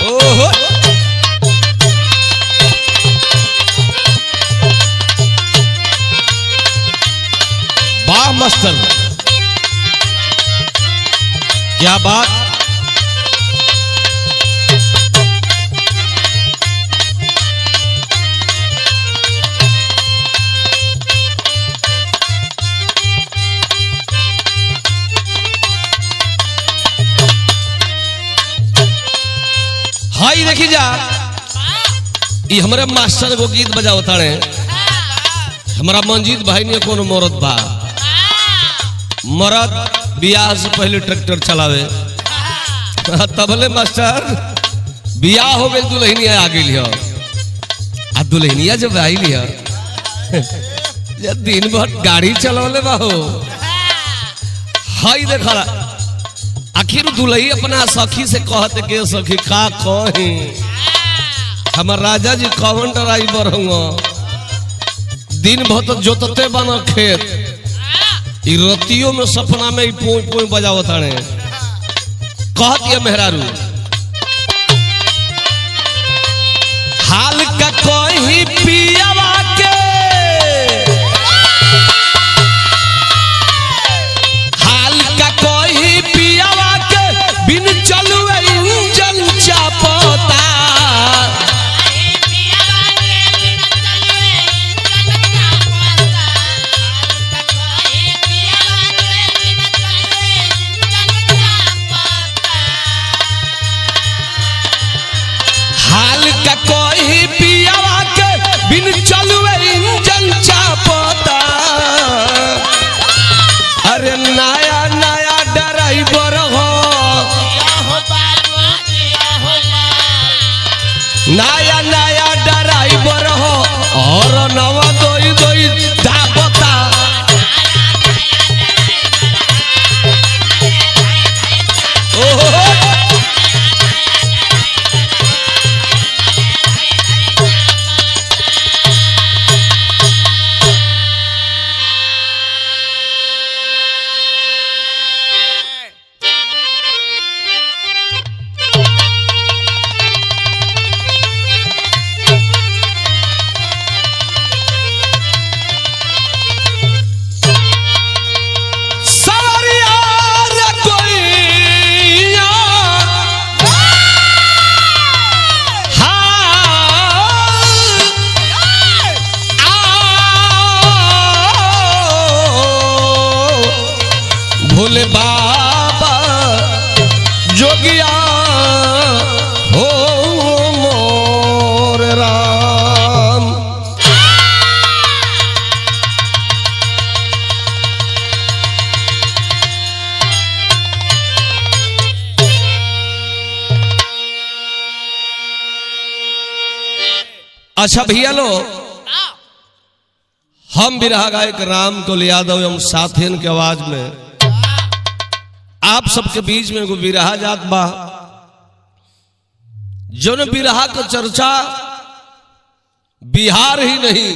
ओहो वाह मास्टर, क्या बात। हाई देखी जा, ये हमारे मास्टर को गीत बजाओ ताड़े। हमारा मंजीत भाई ने कौन मरद बा, मरद बियाह से पहले ट्रैक्टर चलावे, तबले मास्टर बियाह हो गई दुल्हनिया आ गई आ दुल्हनिया जब आई लिया दिन भर गाड़ी चलौले बाहो। हाई देखा आखिर दुल्ही अपना सखी से कहते के सखी का कही हमार राजा जी कौन ड्राइवर हुआ, दिन भर तो जोतते बना खेत, रतियों में सपना में पोई पोई बजाओ ताने। कहती है मेहरारू हाल का कोई पियावा के, हाल का कोई पियावा के बिन चलू इंजन चापता। हाल का कोई पियावा के बिन चलू इंजन चापता। अरे नया नया ड्राइवर हो, नया नया ड्राइवर हो और नवा दोई दोई दापता। ओहो भोले बाबा जोगिया हो मोर राम। अच्छा भैया लो, हम बिरहा गायक राम को यादव एवं साथियन की आवाज में आप सबके बीच में एगो बिरहा जात बा, जो न बिरहा का चर्चा बिहार ही नहीं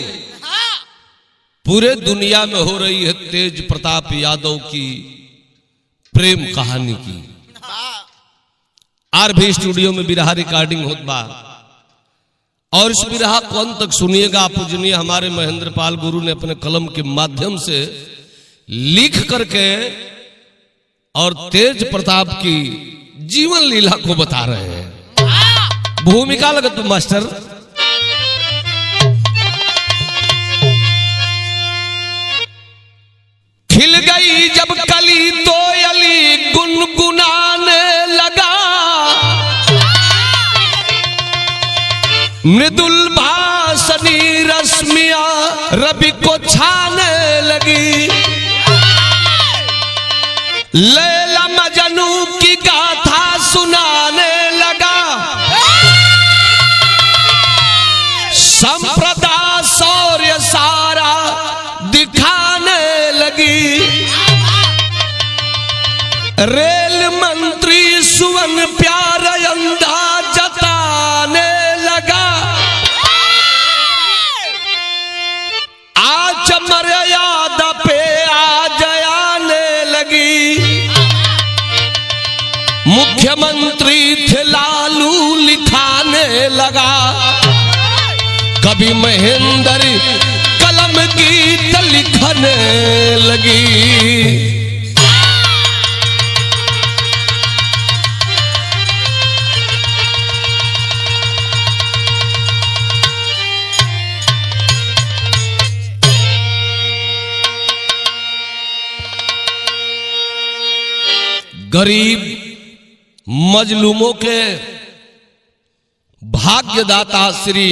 पूरे दुनिया में हो रही है। तेज प्रताप यादव की प्रेम कहानी की आरभी स्टूडियो में बिरहा रिकॉर्डिंग होत बा, और इस बिरहा को अंत तक सुनिएगा। पूजनीय हमारे महेंद्र पाल गुरु ने अपने कलम के माध्यम से लिख करके और तेज प्रताप की जीवन लीला को बता रहे हैं। भूमिका लगा तो मास्टर खिल गई जब कली तो अली गुनगुनाने लगा, मृदुल भाषणी रश्मिया रवि को छाने लगी। लैला मजनू की गाथा सुनाने लगा, संप्रदा शौर्य सारा दिखाने लगी। रेल मंत्री सुवन प्यार अंधा जताने लगा, आज मर्यादा पे आ जाने लगी। मुख्यमंत्री थे लालू लिखाने लगा, कभी महेंद्र कलम गीत लिखने लगी। गरीब मजलूमों के भाग्यदाता श्री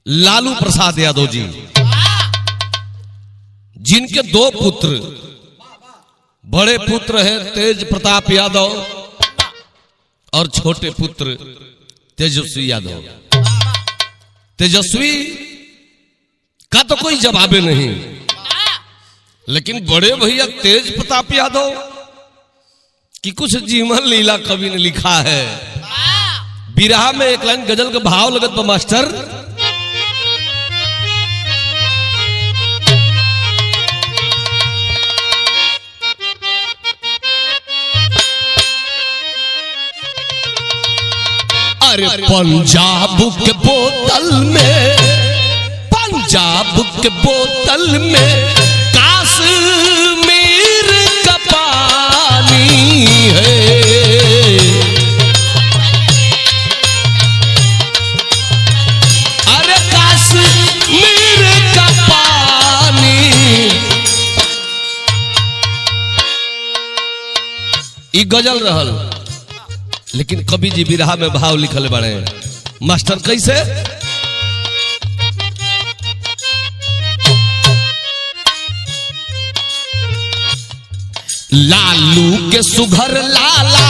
लालू प्रसाद यादव जी, जिनके दो पुत्र, बड़े पुत्र हैं तेज प्रताप यादव और छोटे पुत्र तेजस्वी यादव। तेजस्वी का तो कोई जवाब नहीं, लेकिन बड़े भैया तेज प्रताप यादव कि कुछ जीवन लीला कवि ने लिखा है। बिरहा में एक लाइन गजल का भाव लगत बा मास्टर, अरे पंजाब के बोतल में, पंजाब के बोतल में काश्मीर का पानी है। अरे काश्मीर का पानी, ई गजल रहल, लेकिन कवि जी बिरहा में भाव लिखल बड़े मास्टर कैसे। लालू के सुघर लाला,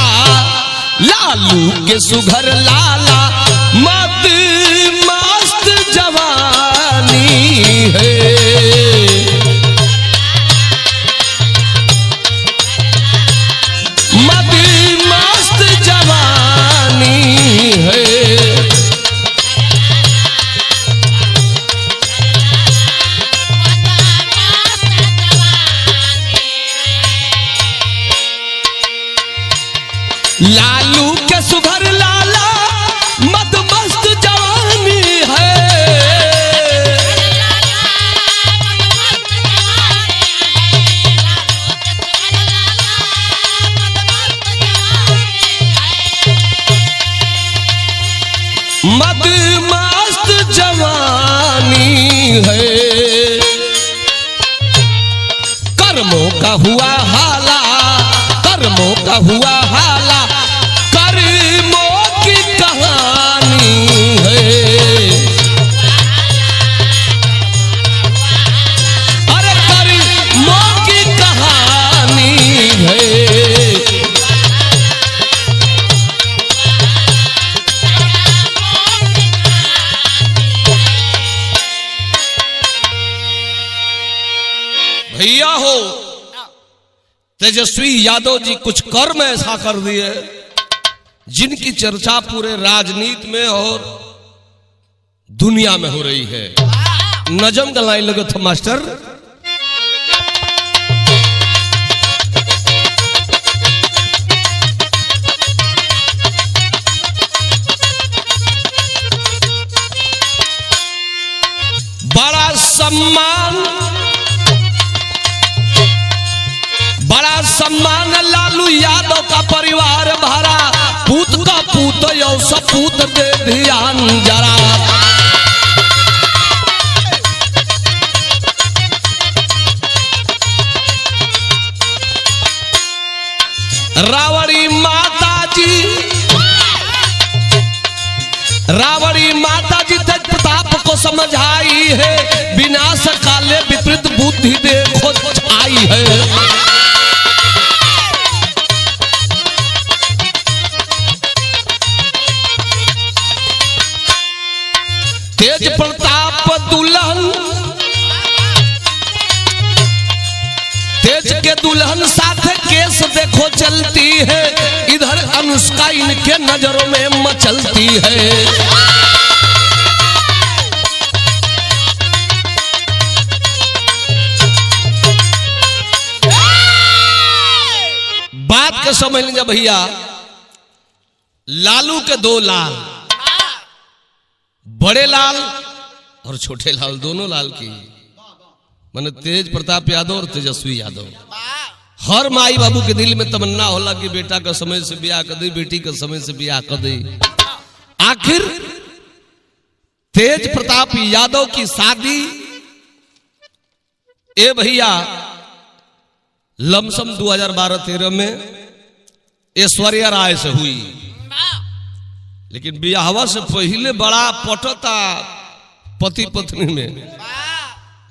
लालू के सुघर लाला, मत मस्त जवानी है। मत मस्त जवानी है। लालू के सुघर लाला, मत मस्त जवानी है। मत मस्त जवानी है। कर्मों का हुआ हाला, कर्मों का हुआ हाला, कर्मों की कहानी है। अरे कर्मों की कहानी है। भैया हो तेजस्वी यादव जी कुछ कर्म ऐसा कर दिए जिनकी चर्चा पूरे राजनीति में और दुनिया में हो रही है। नजम गलाई लगे था मास्टर, बड़ा सम्मान, बड़ा सम्मान लालू यादव का परिवार भरा, पूत का पूत यो सपूत दे ध्यान जरा। रावड़ी माता जी, रावड़ी माता जी तेज प्रताप को समझाई है, विनाश काले विपरीत बुद्धि देखो आई है। तेज प्रताप दुल्हन, तेज के दुल्हन साथ केस देखो चलती है, इधर अनुष्का इनके नजरों में मचलती है। बात के समझ लीजिए भैया, लालू के दो लाल, बड़े लाल और छोटे लाल, दोनों लाल की माने तेज प्रताप यादव और तेजस्वी यादव। हर माई बाबू के दिल में तमन्ना होला कि बेटा का समय से ब्याह कर दे, बेटी का समय से ब्याह कर दे। आखिर तेज प्रताप यादव की शादी ए भैया लमसम 2012-13 में ऐश्वर्या राय से हुई, लेकिन ब्याहवा से पहले बड़ा पटता पति पत्नी में,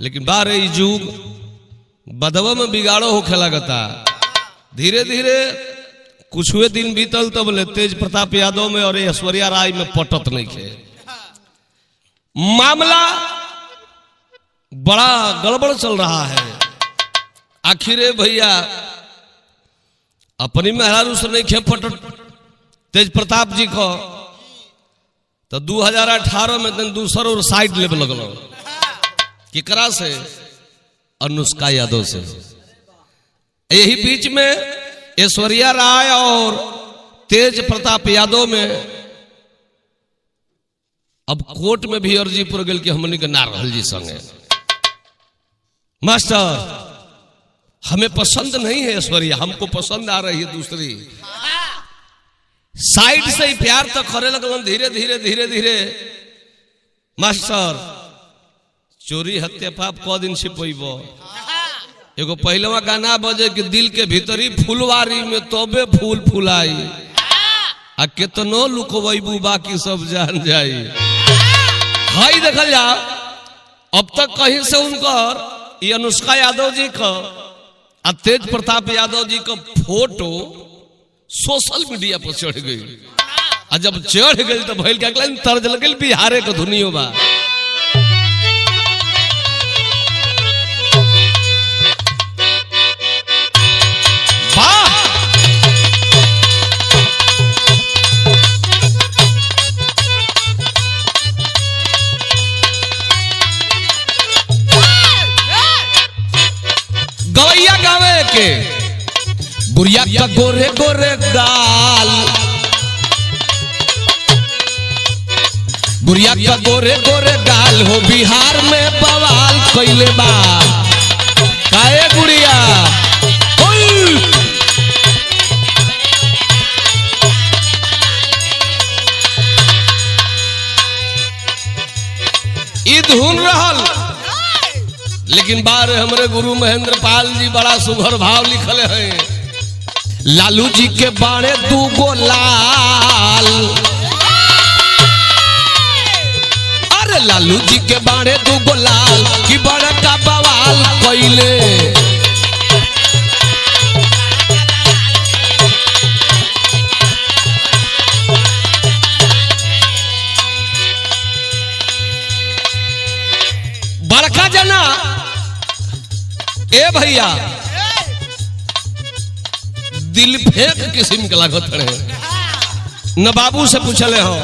लेकिन बारे युग बदवा में बिगाड़ो होखे लगता। धीरे धीरे कुछ हुए दिन बीतल तब बोले तेज प्रताप यादव में और ऐश्वर्या राय में पटत नहीं थे। मामला बड़ा गड़बड़ चल रहा है। आखिर भैया अपनी मेहरारू से नहीं खे पटत तेज प्रताप जी को, तो 2018 में दूसरा और साइड लेवल लगल केकरा से, अनुष्का यादव से। यही बीच में ऐश्वर्या राय और तेज प्रताप यादव में अब कोर्ट में भी अर्जी पुर गल कि हमने के ना रहल जी संगे। मास्टर हमें पसंद नहीं है ऐश्वर्या, हमको पसंद आ रही है दूसरी। साइड से ही प्यार तो करे लगल। धीरे धीरे धीरे धीरे मास्टर चोरी हत्या पाप क दिन छिपैब। एगो पहलवा गाना बजे कि दिल के भीतरी फुलवारी में तोबे फूल फुलाई, आ केतनो लुकबू बाकी सब जान जाई। हाई देखल जा अब तक कहीं से उनकर ये अनुष्का यादव जी का और तेज प्रताप यादव जी का फोटो सोशल मीडिया पर चढ़ गई। और जब चढ़ गई तो भैल क्या तर्ज लगल बिहारे के धुनियो बा। गवैया गावे के बुढ़िया का गोरे गोरे गाल, बुढ़िया का गोरे गोरे गाल हो बिहार में बवाल कैले बा। काहे गुड़िया ई धुन रहल, लेकिन बार हमरे गुरु महेंद्र पाल जी बड़ा सुघर भाव लिखले हैं। लालू जी के बाणे दूगो लाल, अरे लालू जी के बाणे दूगो लाल की बड़ा का बवाल कैले। बड़का जना ए भैया दिल फेंक किस्म के लागत रहे। न बाबू से पूछले हो,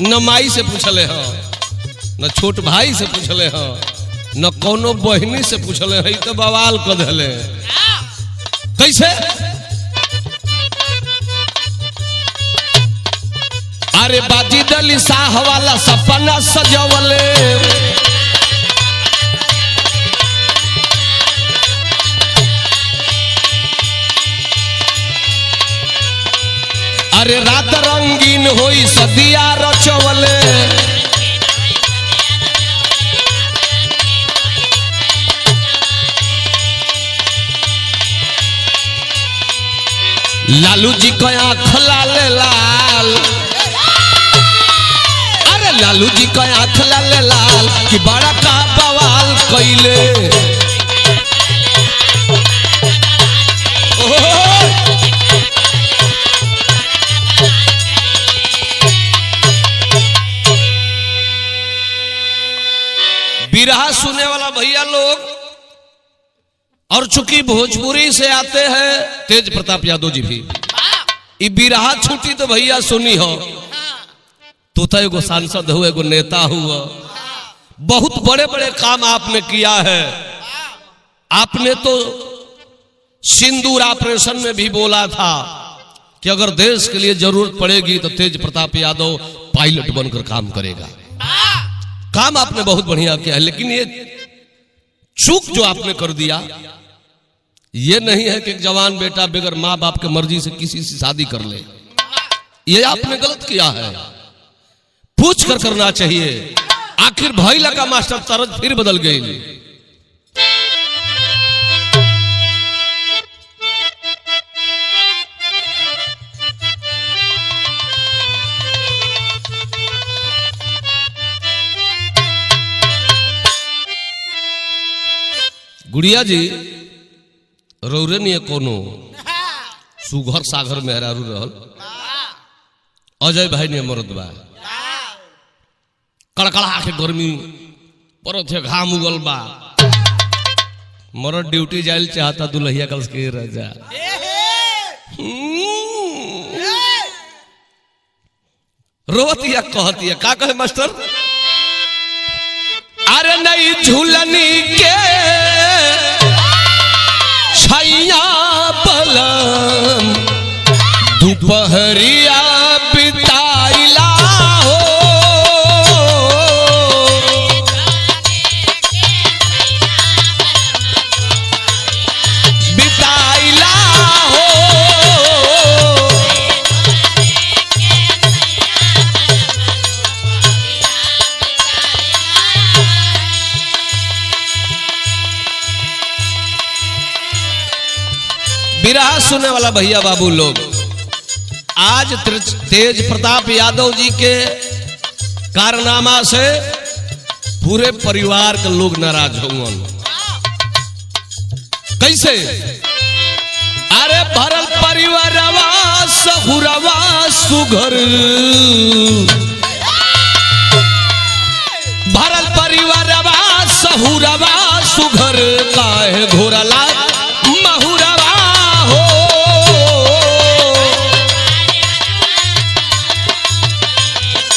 न माई से पूछले हो, न छोट भाई से पूछले हो, न कोनो बहनी से पूछले हो। तो बवाल कर दिले कैसे। अरे बाजी दली शाह वाला सपना सजवले, अरे रात रंगीन होई सदिया रचवले। लालू जी का आँख लाल लाल, अरे लालू जी का आँख लाल लाल कि बड़ा का बवाल कैले। बिरहा सुनने वाला भैया लोग, और चूंकि भोजपुरी से आते हैं तेज प्रताप यादव जी भी, ये बिरहा छुट्टी तो भैया सुनी हो। तो एगो सांसद हुआ, एगो नेता हुआ, बहुत बड़े बड़े काम आपने किया है। आपने तो सिंदूर ऑपरेशन में भी बोला था कि अगर देश के लिए जरूरत पड़ेगी तो तेज प्रताप यादव पायलट बनकर काम करेगा। काम आपने बहुत बढ़िया किया है, लेकिन ये चूक जो आपने कर दिया, ये नहीं है कि एक जवान बेटा बगैर माँ बाप के मर्जी से किसी से शादी कर ले। ये आपने गलत किया है, पूछ कर करना चाहिए। आखिर भइला का मास्टर तरज फिर बदल गई। गुड़िया जी रौरे नहीं कोनो सुघर सागर में हरारू रहल। अजय भाई ने मरद बा, कड़कड़ा के गर्मी परत है, घाम उगल बा, मरद ड्यूटी जाइल चाहता दुल्हिया कल के राजा। रोवतिया कहतिया का कहे मास्टर, अरे नहीं झूलनी के छैया बलम दोपहरिया बिताइला हो, बिताइला हो। बिरहा सुनने वाला भैया बाबू लोग, आज तेज प्रताप यादव जी के कारनामा से पूरे परिवार के लोग नाराज होंगे। कैसे? अरे भरल परिवारवा सहुरवा सुघर, भरल परिवारवा सहुरवा सुघर, काहे घोरला महुरवा हो,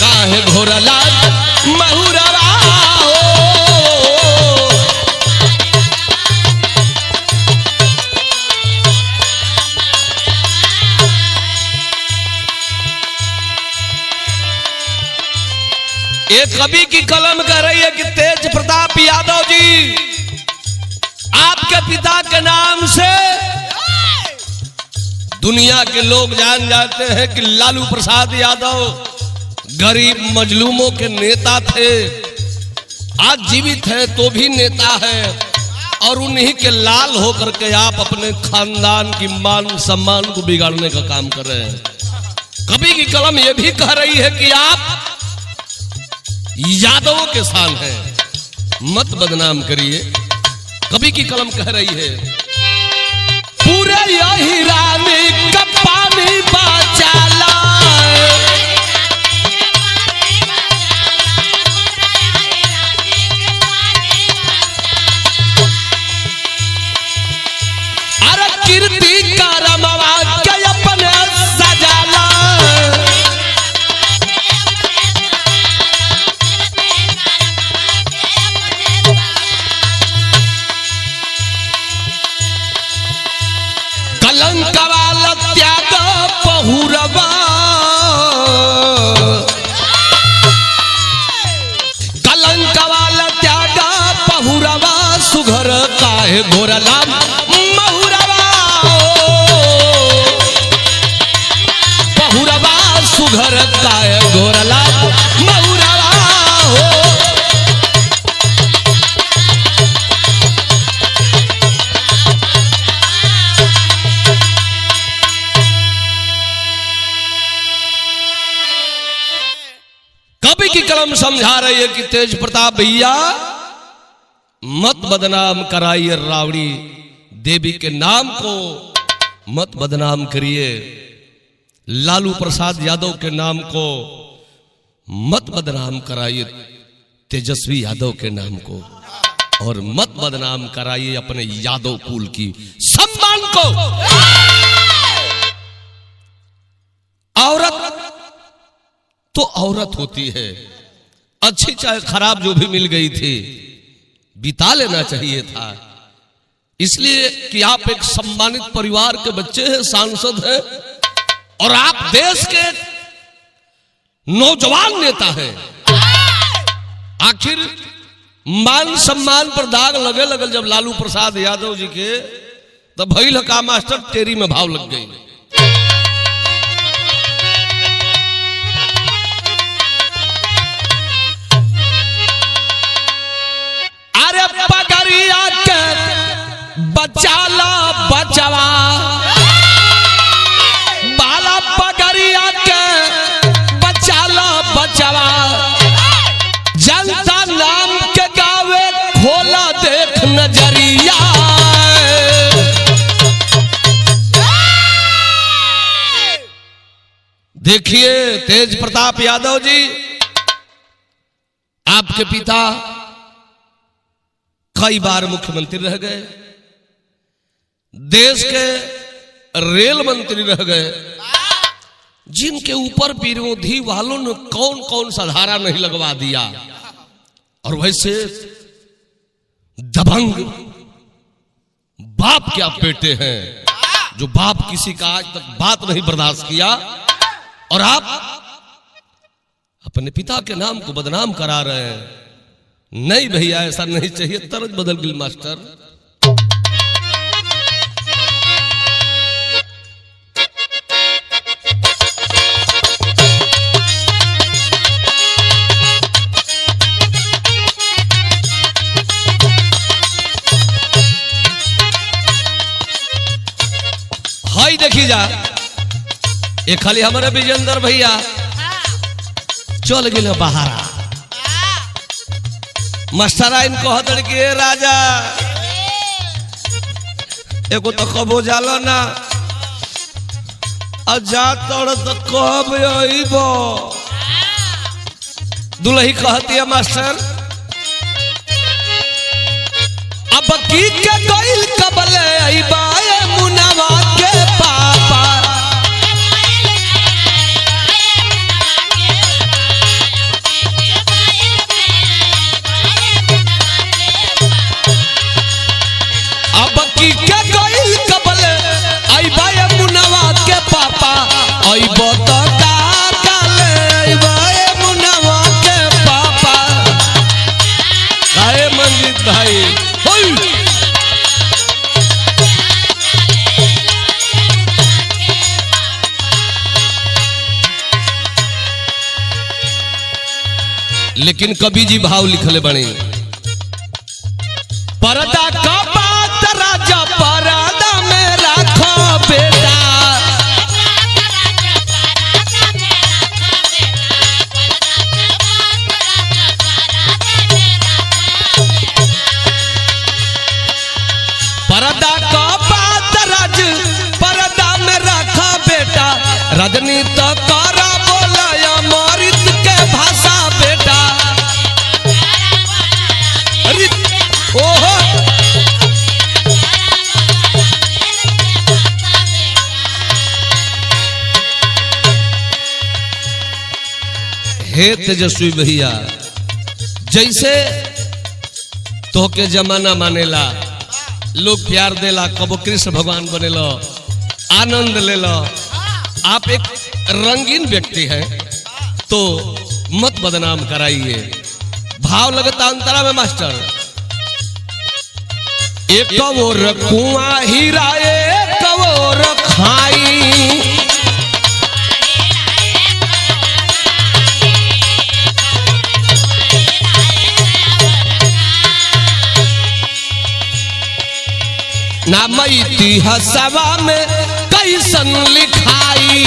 काहे घोरला महुरवा हो। एक कवि की कलम कह रही है कि तेज प्रताप यादव जी, आपके पिता के नाम से दुनिया के लोग जान जाते हैं कि लालू प्रसाद यादव गरीब मजलूमों के नेता थे। आज जीवित है तो भी नेता है, और उन्हीं के लाल होकर के आप अपने खानदान की मान सम्मान को बिगाड़ने का काम कर रहे हैं। कवि की कलम यह भी कह रही है कि आप यादवों के शान है, मत बदनाम करिए। कवि की कलम कह रही है, पूरे यही रानी का पानी बचाला, अरे कीर्ति का रमवा के अपने सजाला, कलंकवाला त्याग पहुरवा, कलंकवाला त्याग पहुरवा सुघर, काहे घोरला महुरवा हो, पहुरवा सुघर, काहे घोरला महुरवा हो। कवि की कलम समझा रही है कि तेज प्रताप भैया मत बदनाम कराइए, रावड़ी देवी के नाम को मत बदनाम करिए, लालू प्रसाद यादव के नाम को मत बदनाम कराइए, तेजस्वी यादव के नाम को, और मत बदनाम कराइए अपने यादव कुल की सम्मान को। औरत तो औरत होती है, अच्छी चाहे खराब जो भी मिल गई थी बिता लेना चाहिए था। इसलिए कि आप एक सम्मानित परिवार के बच्चे हैं, सांसद हैं और आप देश के नौजवान नेता हैं। आखिर मान सम्मान पर दाग लगे लगल जब लालू प्रसाद यादव जी के, तब भइल का मास्टर तेरी में भाव लग गई। अरे पगड़िया के बचाला बचवा, बाला पगड़िया के बचाला बचवा, जनता नाम के गावे खोला देख नजरिया। देखिए तेज प्रताप यादव जी, आपके पिता कई बार मुख्यमंत्री रह गए, देश के रेल मंत्री रह गए, जिनके ऊपर विरोधी वालों ने कौन कौन सा धारा नहीं लगवा दिया। और वैसे दबंग बाप के आप बेटे हैं, जो बाप किसी का आज तक बात नहीं बर्दाश्त किया, और आप अपने पिता के नाम को बदनाम करा रहे हैं। नहीं भैया, ऐसा नहीं चाहिए। तरज बदल गई मास्टर। हाई देखी जा, ये खाली हमारे विजेंद्र भैया चल गए बाहर। मास्टराइन कहत कि राजा एगो तो कबो जाला ना, जा तोड़ तो कब अइबो। दुल्ही कहती है मास्टर अब की के गइल कबले अइबा मुनवा के पापा। लेकिन कवि जी भाव लिखले बने, पर्दा का बात राजा पर्दा में रखो बेटा, पर्दा का बात राज पर्दा में रखो बेटा, राजनीति करा बोला अमृत के भाषा बेटा। ओहो हे तेजस्वी भैया, जैसे तो के जमाना मानेला, लोग प्यार देला, कबो कृष्ण भगवान बनेलो, आनंद ले लो। आप एक रंगीन व्यक्ति हैं तो मत बदनाम कराइए। भाव लगता अंतरा में मास्टर, एक और कुआं हीरा एक और खाई, नाम इतिहासवा में कैसन लिखाई,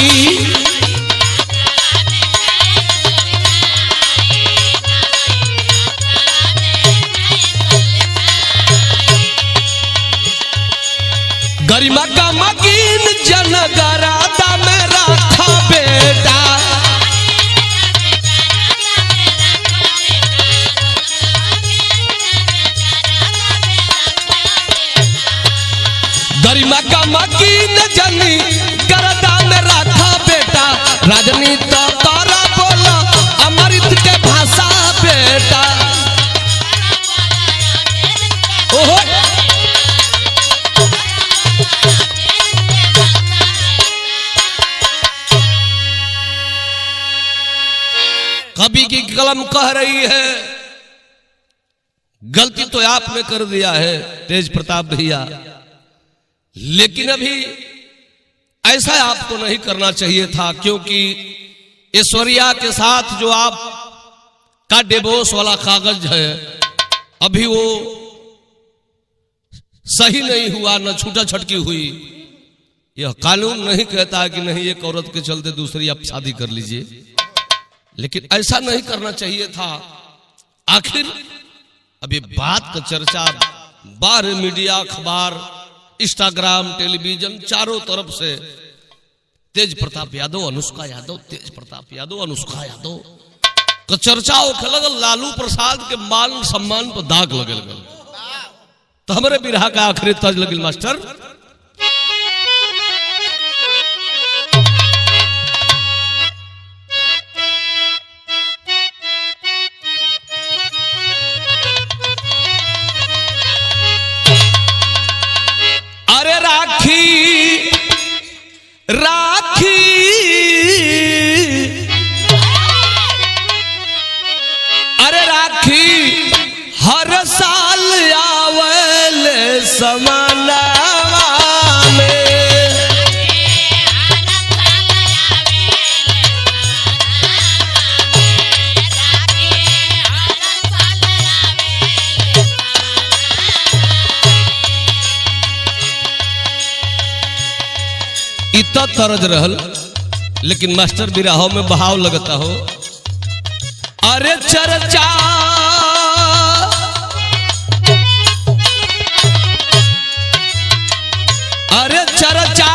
गरिमा का मकीन जनगरादा में रखा बेटा, गरिमा का मकीन जनी गरदा में रखा बेटा, राजनीति करा बोला अमृत के भाषा बेटा। ओहो कवि की कलम कह रही है गलती तो आपने कर दिया है तेज प्रताप भैया, लेकिन अभी ऐसा आपको नहीं करना चाहिए था, क्योंकि ऐश्वर्या के साथ जो आप का डिवोर्स वाला कागज है अभी वो सही नहीं हुआ, न छूटा छटकी हुई। यह कानून नहीं कहता कि नहीं एक औरत के चलते दूसरी आप शादी कर लीजिए, लेकिन ऐसा नहीं करना चाहिए था। आखिर अभी बात का चर्चा बाहर मीडिया, अखबार, इंस्टाग्राम, टेलीविजन चारों तरफ से तेज प्रताप यादव, अनुष्का यादव, तेज प्रताप यादव, अनुष्का यादव का चर्चा होखे लगल। लालू प्रसाद के मान सम्मान पर दाग लगे लगल, तो हमारे बिरहा का आखिरी तर्ज लगिल मास्टर। अरे राखी राखी अरे राखी हर साल आवल समानवा में, इतना तरज रहल, लेकिन मास्टर बिरहाओं में बहाव लगता हो। अरे चर्चा अरे चर्चा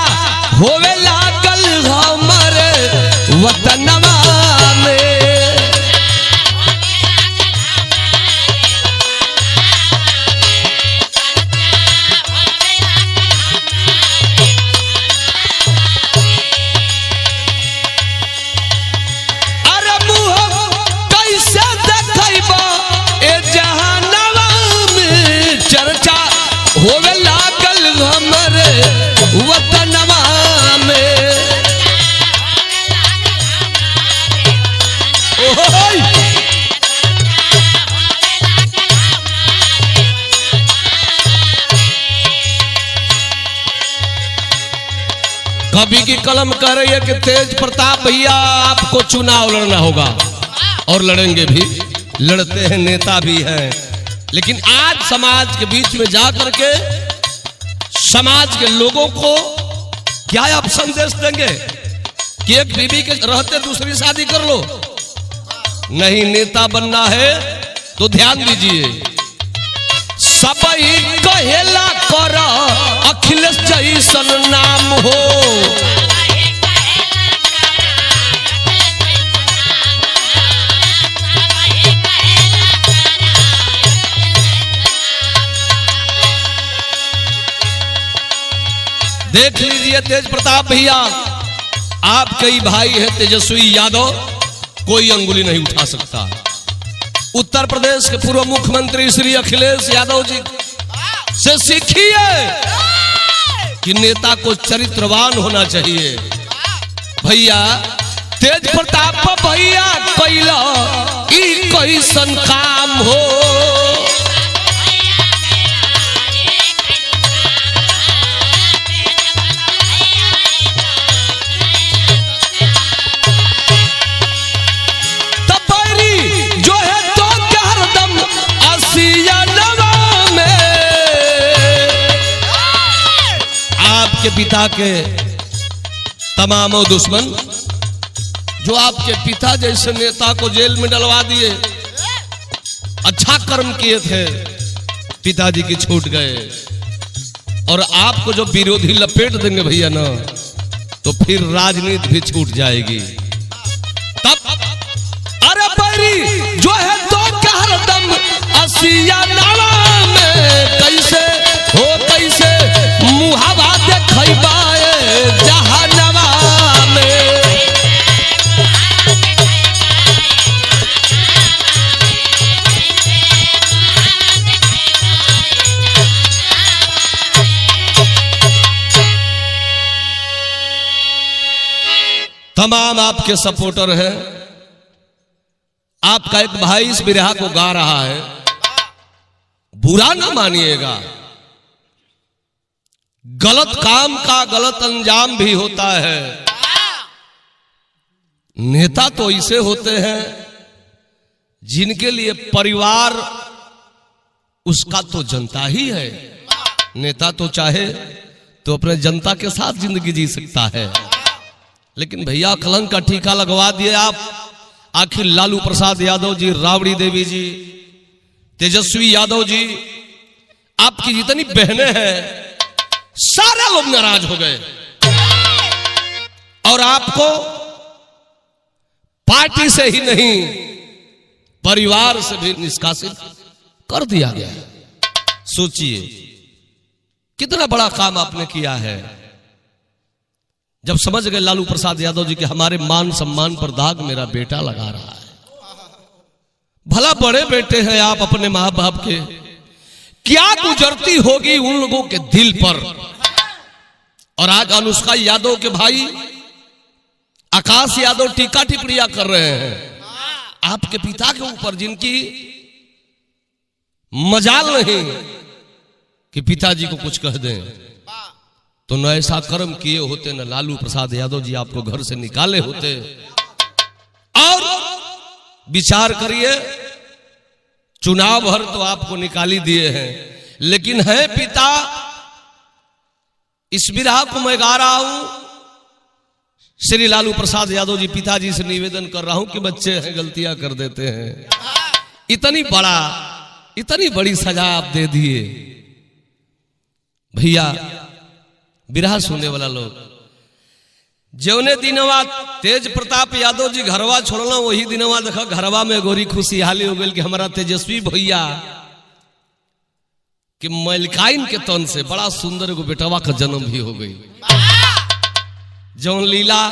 होवे लागल हमरे वतनवा में, होवे लागल हमरे वतनवा में। कवि की कलम कह रही है कि तेज प्रताप भैया आपको चुनाव लड़ना होगा, और लड़ेंगे भी, लड़ते हैं, नेता भी हैं, लेकिन आज समाज के बीच में जाकर के समाज के लोगों को क्या आप संदेश देंगे कि एक बीवी के रहते दूसरी शादी कर लो? नहीं, नेता बनना है तो ध्यान दीजिए। सबई कहेला कर अखिलेश जैसन नाम हो, देख लीजिए तेज प्रताप भैया, आप कई भाई है तेजस्वी यादव, कोई अंगुली नहीं उठा सकता। उत्तर प्रदेश के पूर्व मुख्यमंत्री श्री अखिलेश यादव जी से सीखिए कि नेता को चरित्रवान होना चाहिए। भैया तेज प्रताप भैया कैला ई कैसन काम हो, आपके पिता के तमाम दुश्मन जो आपके पिता जैसे नेता को जेल में डलवा दिए, अच्छा कर्म किए थे, पिताजी की छूट गए, और आपको जो विरोधी लपेट देंगे भैया ना, तो फिर राजनीति भी छूट जाएगी। तब अरे बैरी जो है तो हरदम असिया नावा में, कैसे हो कैसे मुहावा देखैबाए जहानवा में। तमाम आपके सपोर्टर हैं, आपका एक भाई इस बिरहा को गा रहा है, बुरा ना मानिएगा, गलत काम का गलत अंजाम भी होता है। नेता तो ऐसे होते हैं जिनके लिए परिवार उसका तो जनता ही है। नेता तो चाहे तो अपने जनता के साथ जिंदगी जी सकता है, लेकिन भैया कलंक का टीका लगवा दिए आप। आखिर लालू प्रसाद यादव जी, राबड़ी देवी जी, तेजस्वी यादव जी, आपकी जितनी बहनें हैं सारे लोग नाराज हो गए और आपको पार्टी से ही नहीं परिवार से भी निष्कासित कर दिया गया। सोचिए कितना बड़ा काम आपने किया है। जब समझ गए लालू प्रसाद यादव जी के हमारे मान सम्मान पर दाग मेरा बेटा लगा रहा है, भला बड़े बेटे हैं आप अपने मां बाप के, क्या गुजरती होगी उन लोगों के दिल पर। और आज अनुष्का यादव के भाई आकाश यादव टीका टिप्पणियां कर रहे हैं आपके पिता के ऊपर, जिनकी मजाल नहीं कि पिताजी को कुछ कह दें। तो न ऐसा कर्म किए होते, न लालू प्रसाद यादव जी आपको घर से निकाले होते। और विचार करिए, चुनाव भर तो आपको निकाली दिए हैं, लेकिन है पिता। इस बिरहा को मैं गा रहा हूं, श्री लालू प्रसाद यादव जी पिताजी से निवेदन कर रहा हूं कि बच्चे हैं, गलतियां कर देते हैं, इतनी बड़ी सजा आप दे दिए। भैया बिरहा सुनने वाला लोग, जौने दिनवा तेज प्रताप यादव जी घरवा छोड़ना, वही दिनवा देखा घरवा में गोरी खुशहाली हो गई कि हमारा तेजस्वी भैया कि मलिकाइन के तन से बड़ा सुंदर एगो बेटवा का जन्म भी हो गई। जौन लीला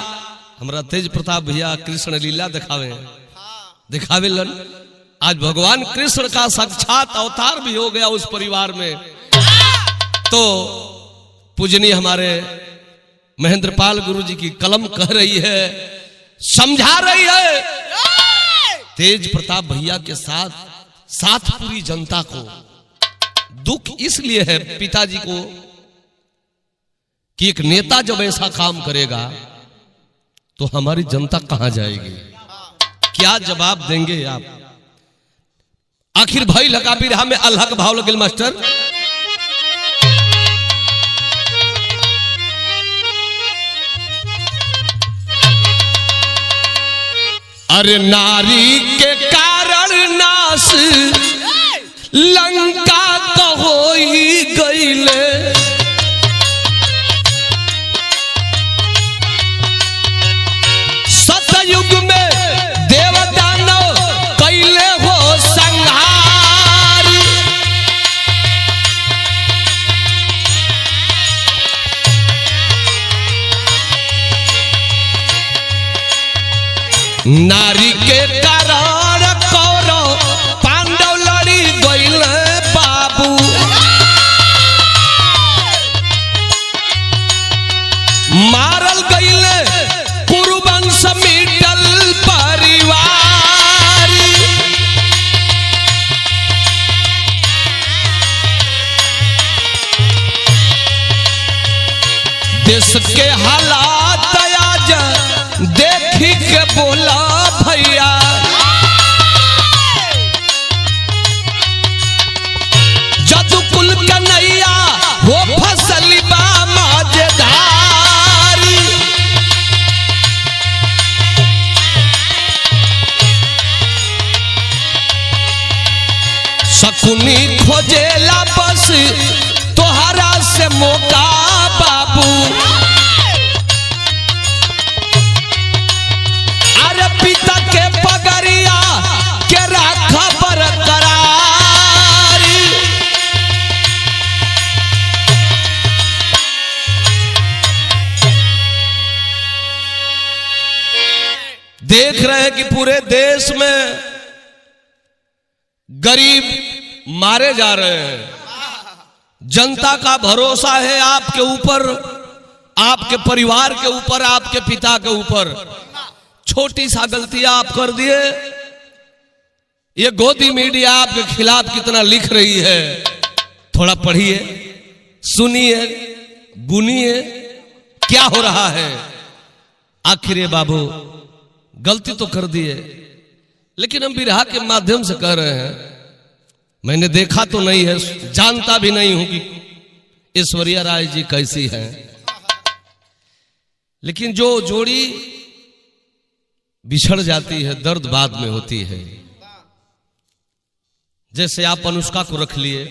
हमारा तेज प्रताप भैया कृष्ण लीला दिखावे लन, आज भगवान कृष्ण का साक्षात अवतार भी हो गया उस परिवार में। तो पूजनीय हमारे महेंद्रपाल गुरु जी की कलम कह रही है, समझा रही है तेज प्रताप भैया के साथ पूरी जनता को दुख इसलिए है पिताजी को कि एक नेता जब ऐसा काम करेगा तो हमारी जनता कहां जाएगी, क्या जवाब देंगे आप। आखिर भाई लगा भी रहा में अल्लाह का भाव लगिल मास्टर। अरे नारी के कारण नाश लंका तो हो ही गईले, सतयुग में देवदानव कैले हो संहार। नारी के कारण कौरव पांडव लड़ी गईले बाबू, मारल गईले कुरुवंश मिटल परिवार। देश के हालात आज देखी के बोला भैया, जदू कुल कन्हैया हो फसली बा मजेदारी। शकुनी खोजेला बस तोहरा से मौका बाबू, अरे पिता के पगरिया के राखा बरकरारी। देख रहे हैं कि पूरे देश में गरीब मारे जा रहे हैं, जनता का भरोसा है आपके ऊपर, आपके परिवार के ऊपर, आपके पिता के ऊपर। छोटी सा गलतियां आप कर दिए ये गोदी मीडिया आपके खिलाफ कितना लिख रही है, थोड़ा पढ़िए, सुनिए, गुनिए क्या हो रहा है। आखिर ये बाबू गलती तो कर दिए, लेकिन हम बिरहा के माध्यम से कह रहे हैं, मैंने देखा तो नहीं है, जानता भी नहीं हूं कि ऐश्वर्या राय जी कैसी हैं, लेकिन जो जोड़ी बिछड़ जाती है दर्द बाद में होती है। जैसे आप अनुष्का को रख लिए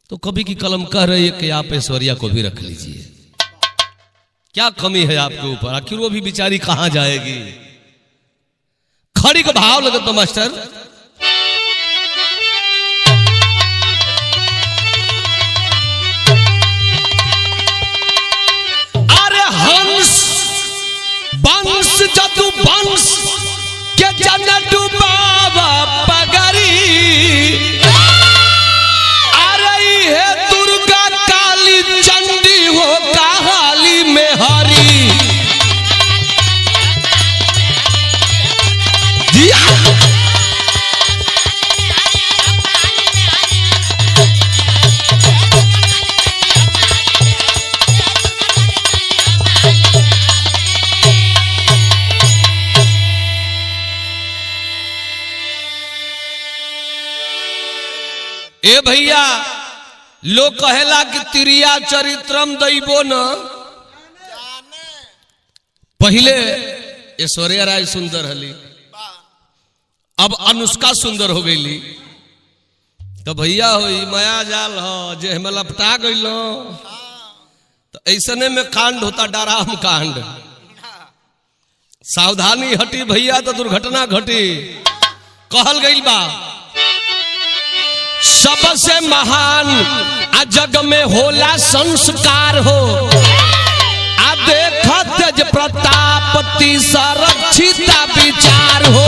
तो कभी की कलम कह रही है कि आप ऐश्वर्या को भी रख लीजिए। क्या कमी है आपके ऊपर? आखिर वो भी बेचारी कहां जाएगी? खड़ी का भाव लगे तो मास्टर, अरे हंस बंश जदू बंश के जन डुबावा पगरी, अरे है दुर्गा काली चंडी हो कहाली में हरी। ए भैया, लोग कहेला कि तिरिया चरित्रम दैबो न। पहले ऐश्वर्या राय सुंदर हली, अब अनुष्का सुंदर हो गई। तो भैया हो माया जाल हो जे हम लपटा गई, तो ऐसने में कांड होता, डराम कांड। सावधानी हटी भैया तो दुर्घटना घटी। कहल गई बा सबसे महान आ जग में होला संस्कार हो, आ देखा तेज प्रतापति संरक्षित विचार हो।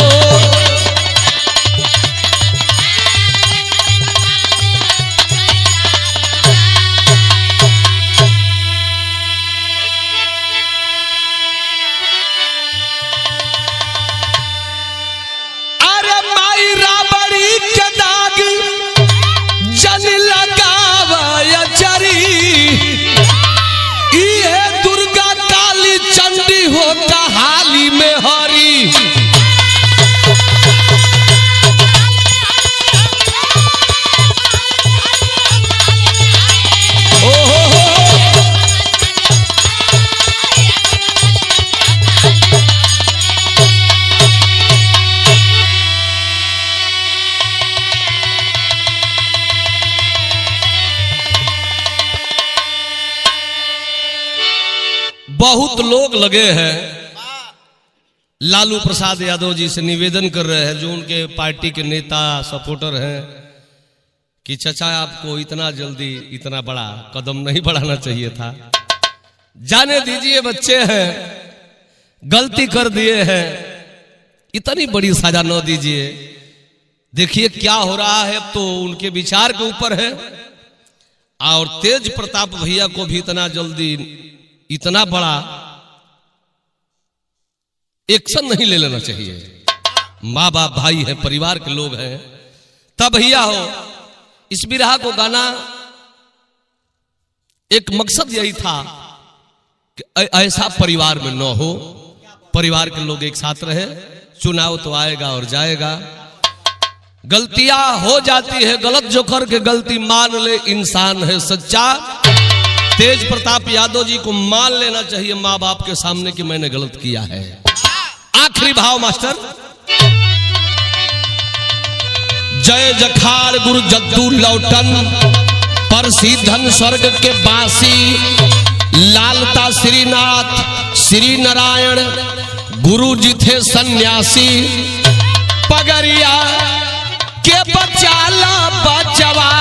अरे माई राबड़ी के दाग जन लगावा चरी, ये दुर्गा काली चंडी हो कहाली में हरी। बहुत लोग लगे हैं, लालू प्रसाद यादव जी से निवेदन कर रहे हैं, जो उनके पार्टी के नेता सपोर्टर हैं, कि चचा आपको इतना जल्दी इतना बड़ा कदम नहीं बढ़ाना चाहिए था। जाने दीजिए, बच्चे हैं, गलती कर दिए हैं, इतनी बड़ी सजा न दीजिए। देखिए क्या हो रहा है, तो उनके विचार के ऊपर है। और तेज प्रताप भैया को भी इतना जल्दी इतना बड़ा एक्शन नहीं ले लेना चाहिए। माँ बाप भाई है, परिवार के लोग हैं। तब भैया हो, इस बिरहा को गाना एक मकसद यही था कि ऐसा परिवार में न हो, परिवार के लोग एक साथ रहे। चुनाव तो आएगा और जाएगा, गलतियां हो जाती है, गलत जो करके गलती मान ले इंसान है सच्चा। तेज प्रताप यादव जी को मान लेना चाहिए माँ बाप के सामने कि मैंने गलत किया है। आखिरी भाव मास्टर, जय जखाड़ गुरु जद्दू लौटन, परसिद्धन स्वर्ग के बासी, लालता श्रीनाथ श्री नारायण, गुरु जी थे सन्यासी, पगरिया के बचाला बचवा।